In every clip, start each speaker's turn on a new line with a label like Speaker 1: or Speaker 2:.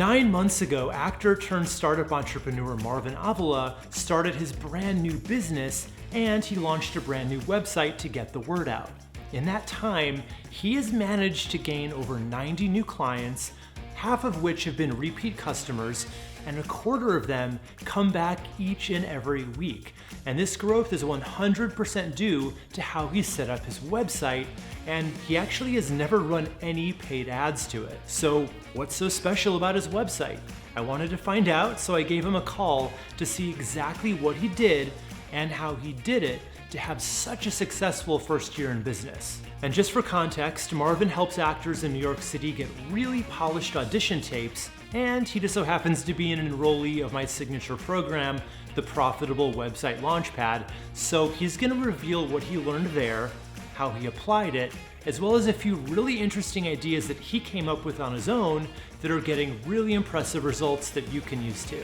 Speaker 1: 9 months ago, actor turned startup entrepreneur Marvin started his brand new business, and he launched a brand new website to get the word out. In that time, he has managed to gain over 90 new clients, half of which have been repeat customers, and a quarter of them come back each and every week. And this growth is 100% due to how he set up his website, and he actually has never run any paid ads to it. So what's so special about his website? I wanted to find out, so I gave him a call to see exactly what he did and how he did it to have such a successful first year in business. And just for context, Marvin helps actors in New York City get really polished audition tapes, and he just so happens to be an enrollee of my signature program, the Profitable Website Launchpad, so he's gonna reveal what he learned there, how he applied it, as well as a few really interesting ideas that he came up with on his own that are getting really impressive results that you can use too.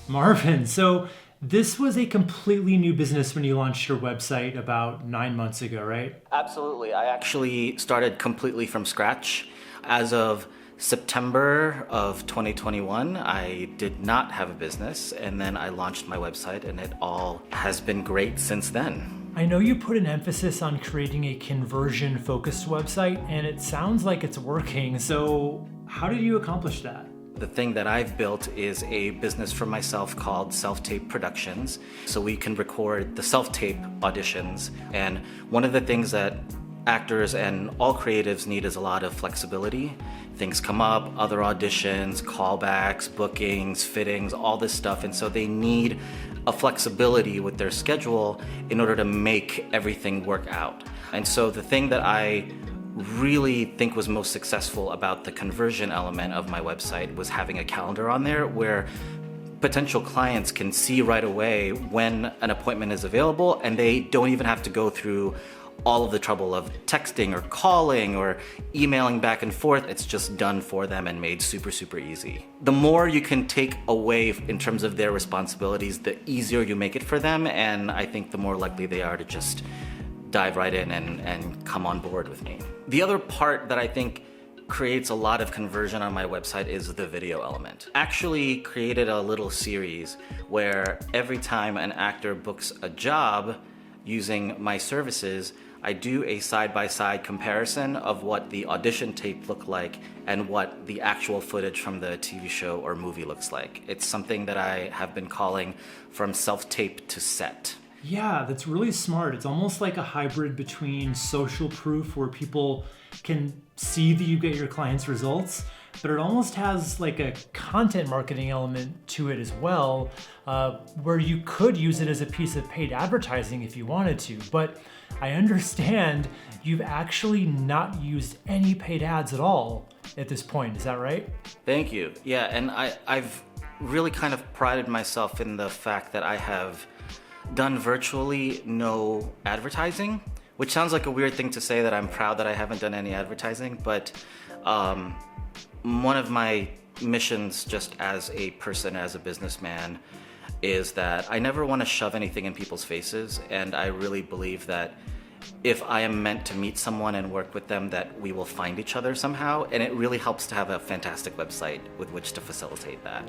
Speaker 1: Marvin, so this was a completely new business when you launched your website about 9 months ago, right?
Speaker 2: Absolutely. I actually started completely from scratch. As of September of 2021, I did not have a business, and then I launched my website, and it all has been great since then.
Speaker 1: I know you put an emphasis on creating a conversion-focused website, and it sounds like it's working, so how did you accomplish that?
Speaker 2: The thing that I've built is a business for myself called Self-Tape Productions. So we can record the self-tape auditions. And one of the things that actors and all creatives need is a lot of flexibility. Things come up, other auditions, callbacks, bookings, fittings, all this stuff. And so they need a flexibility with their schedule in order to make everything work out. And so the thing that I really think was most successful about the conversion element of my website was having a calendar on there where potential clients can see right away when an appointment is available, and they don't even have to go through all of the trouble of texting or calling or emailing back and forth. It's just done for them and made super, super easy. The more you can take away in terms of their responsibilities, the easier you make it for them, and I think the more likely they are to just dive right in and come on board with me. The other part that I think creates a lot of conversion on my website is the video element. Actually created a little series where every time an actor books a job using my services, I do a side-by-side comparison of what the audition tape looked like and what the actual footage from the TV show or movie looks like. It's something that I have been calling from self-tape to set.
Speaker 1: Yeah, that's really smart. It's almost like a hybrid between social proof where people can see that you get your clients' results, but it almost has like a content marketing element to it as well, where you could use it as a piece of paid advertising if you wanted to. But I understand you've actually not used any paid ads at all at this point. Is that right?
Speaker 2: Thank you. Yeah, and I've really kind of prided myself in the fact that I have done virtually no advertising, which sounds like a weird thing to say, that I'm proud that I haven't done any advertising, but one of my missions just as a person, as a businessman, is that I never want to shove anything in people's faces, and I really believe that if I am meant to meet someone and work with them, that we will find each other somehow, and it really helps to have a fantastic website with which to facilitate that.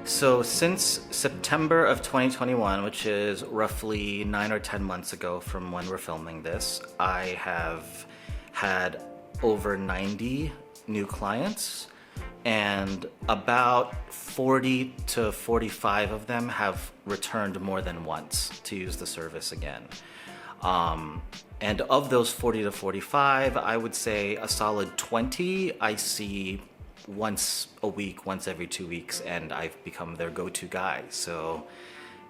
Speaker 2: So since September of 2021, which is roughly 9 or 10 months ago from when we're filming this, I have had over 90 new clients, and about 40 to 45 of them have returned more than once to use the service again. And of those 40 to 45, I would say a solid 20 I see once a week, once every 2 weeks, and I've become their go-to guy. So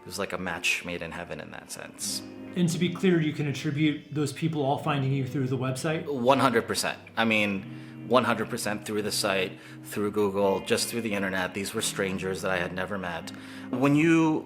Speaker 2: it was like a match made in heaven in that sense.
Speaker 1: And to be clear, you can attribute those people all finding you through the website?
Speaker 2: 100%. I mean, 100% through the site, through Google, just through the internet. These were strangers that I had never met. When you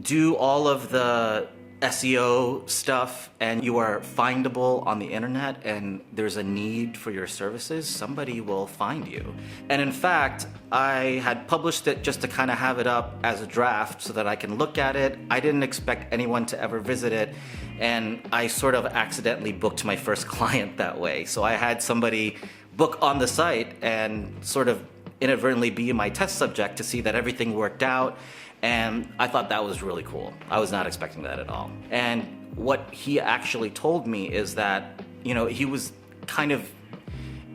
Speaker 2: do all of the SEO stuff and you are findable on the internet and there's a need for your services, somebody will find you. And in fact, I had published it just to kind of have it up as a draft so that I can look at it. I didn't expect anyone to ever visit it, and I sort of accidentally booked my first client that way. So I had somebody book on the site and sort of inadvertently be my test subject to see that everything worked out. And I thought that was really cool. I was not expecting that at all. And what he actually told me is that, he was kind of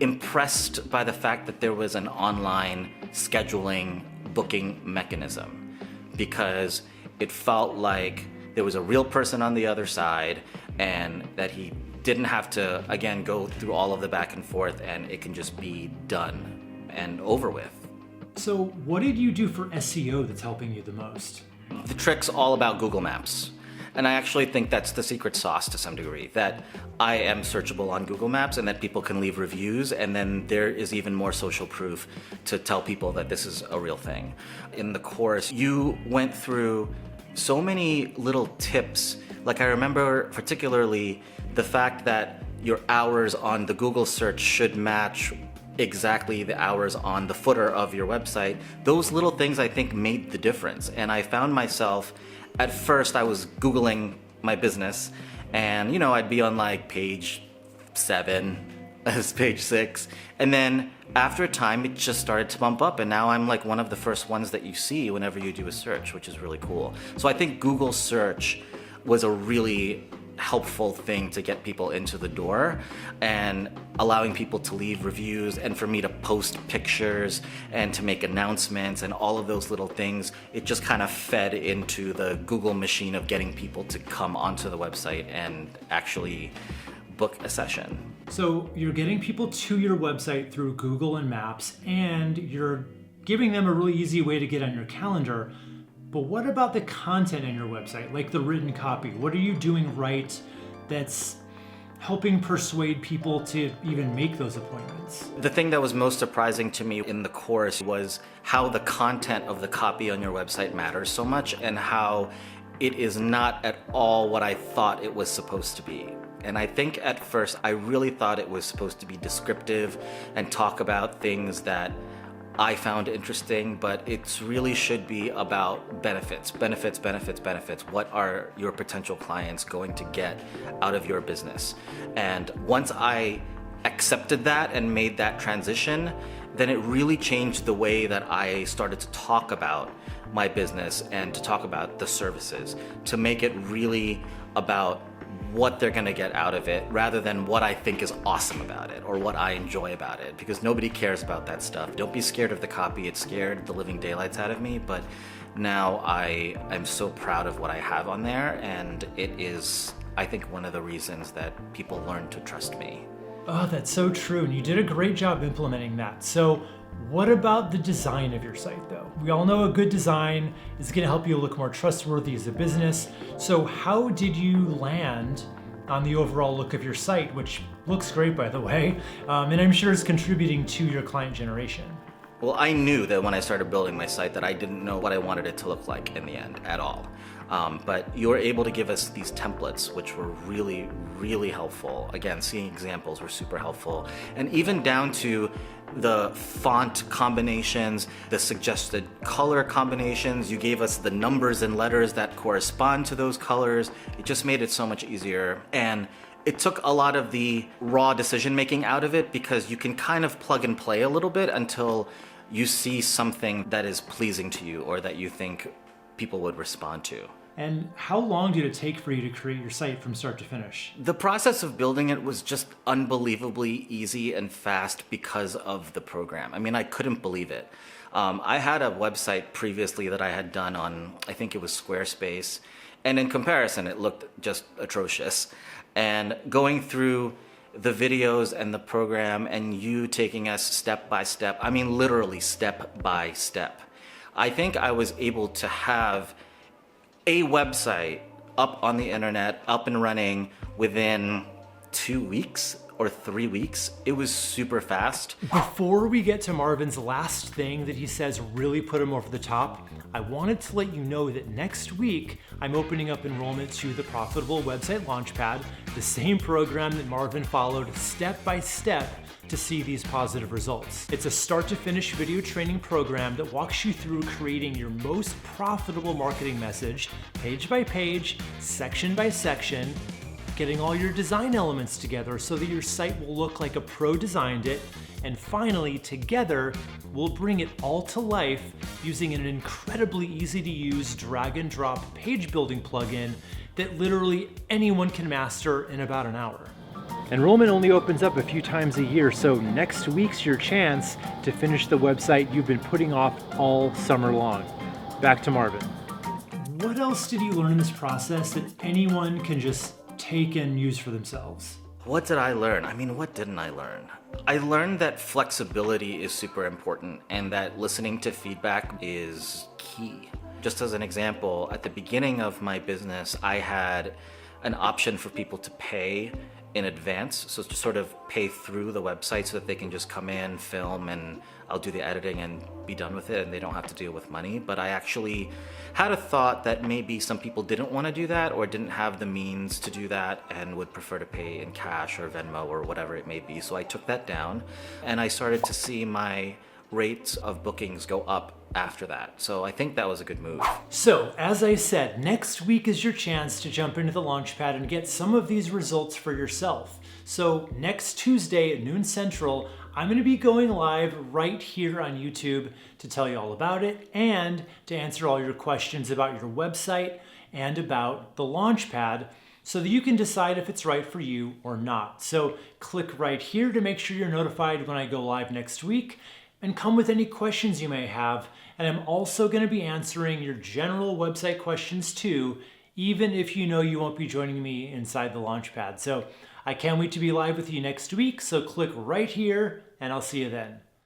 Speaker 2: impressed by the fact that there was an online scheduling booking mechanism, because it felt like there was a real person on the other side, and that he didn't have to, again, go through all of the back and forth, and it can just be done and over with.
Speaker 1: So what did you do for SEO that's helping you the most?
Speaker 2: The trick's all about Google Maps. And I actually think that's the secret sauce to some degree, that I am searchable on Google Maps and that people can leave reviews, and then there is even more social proof to tell people that this is a real thing. In the course, you went through so many little tips. Like, I remember particularly the fact that your hours on the Google search should match exactly the hours on the footer of your website. Those little things, I think, made the difference. And I found myself, at first I was Googling my business, and I'd be on like page 7, page 6, and then after a time it just started to bump up, and now I'm like one of the first ones that you see whenever you do a search, which is really cool. So I think Google search was a really helpful thing to get people into the door, and allowing people to leave reviews, and for me to post pictures and to make announcements and all of those little things. It just kind of fed into the Google machine of getting people to come onto the website and actually book a session.
Speaker 1: So you're getting people to your website through Google and Maps, and you're giving them a really easy way to get on your calendar. But what about the content in your website, like the written copy? What are you doing right that's helping persuade people to even make those appointments?
Speaker 2: The thing that was most surprising to me in the course was how the content of the copy on your website matters so much, and how it is not at all what I thought it was supposed to be. And I think at first I really thought it was supposed to be descriptive and talk about things that I found interesting, but it really should be about benefits. What are your potential clients going to get out of your business? And once I accepted that and made that transition, then it really changed the way that I started to talk about my business and to talk about the services, to make it really about what they're gonna get out of it, rather than what I think is awesome about it or what I enjoy about it, because nobody cares about that stuff. Don't be scared of the copy. It scared the living daylights out of me, but now I'm so proud of what I have on there, and it is, I think, one of the reasons that people learn to trust me.
Speaker 1: Oh, that's so true, and you did a great job implementing that. So what about the design of your site, though? We all know a good design is going to help you look more trustworthy as a business. So how did you land on the overall look of your site, which looks great, by the way, and I'm sure is contributing to your client generation?
Speaker 2: Well, I knew that when I started building my site that I didn't know what I wanted it to look like in the end at all. But you were able to give us these templates, which were really, really helpful. Again, seeing examples were super helpful. And even down to the font combinations, the suggested color combinations, you gave us the numbers and letters that correspond to those colors. It just made it so much easier. And it took a lot of the raw decision making out of it, because you can kind of plug and play a little bit until you see something that is pleasing to you or that you think people would respond to.
Speaker 1: And how long did it take for you to create your site from start to finish?
Speaker 2: The process of building it was just unbelievably easy and fast because of the program. I mean, I couldn't believe it. I had a website previously that I had done on, I think it was Squarespace, and in comparison, it looked just atrocious. And going through the videos and the program and you taking us step by step, I mean, literally step by step, I think I was able to have a website up on the internet, up and running within 2 weeks or 3 weeks. It was super fast.
Speaker 1: Before we get to Marvin's last thing that he says really put him over the top, I wanted to let you know that next week I'm opening up enrollment to the Profitable Website Launchpad, the same program that Marvin followed step by step to see these positive results. It's a start to finish video training program that walks you through creating your most profitable marketing message, page by page, section by section, getting all your design elements together so that your site will look like a pro designed it, And finally, together, we'll bring it all to life using an incredibly easy to use drag and drop page building plugin that literally anyone can master in about an hour. Enrollment only opens up a few times a year, so next week's your chance to finish the website you've been putting off all summer long. Back to Marvin. What else did you learn in this process that anyone can just take and use for themselves?
Speaker 2: What did I learn? I mean, what didn't I learn? I learned that flexibility is super important and that listening to feedback is key. Just as an example, at the beginning of my business, I had an option for people to pay in advance, so to sort of pay through the website so that they can just come in, film, and I'll do the editing and be done with it and they don't have to deal with money. But I actually had a thought that maybe some people didn't want to do that or didn't have the means to do that and would prefer to pay in cash or Venmo or whatever it may be. So I took that down and I started to see my rates of bookings go up after that. So I think that was a good move.
Speaker 1: So as I said, next week is your chance to jump into the Launchpad and get some of these results for yourself. So next Tuesday at noon Central, I'm going to be going live right here on YouTube to tell you all about it and to answer all your questions about your website and about the Launchpad so that you can decide if it's right for you or not. So click right here to make sure you're notified when I go live next week, and come with any questions you may have. And I'm also going to be answering your general website questions too, even if you know you won't be joining me inside the Launchpad. So I can't wait to be live with you next week. So click right here and I'll see you then.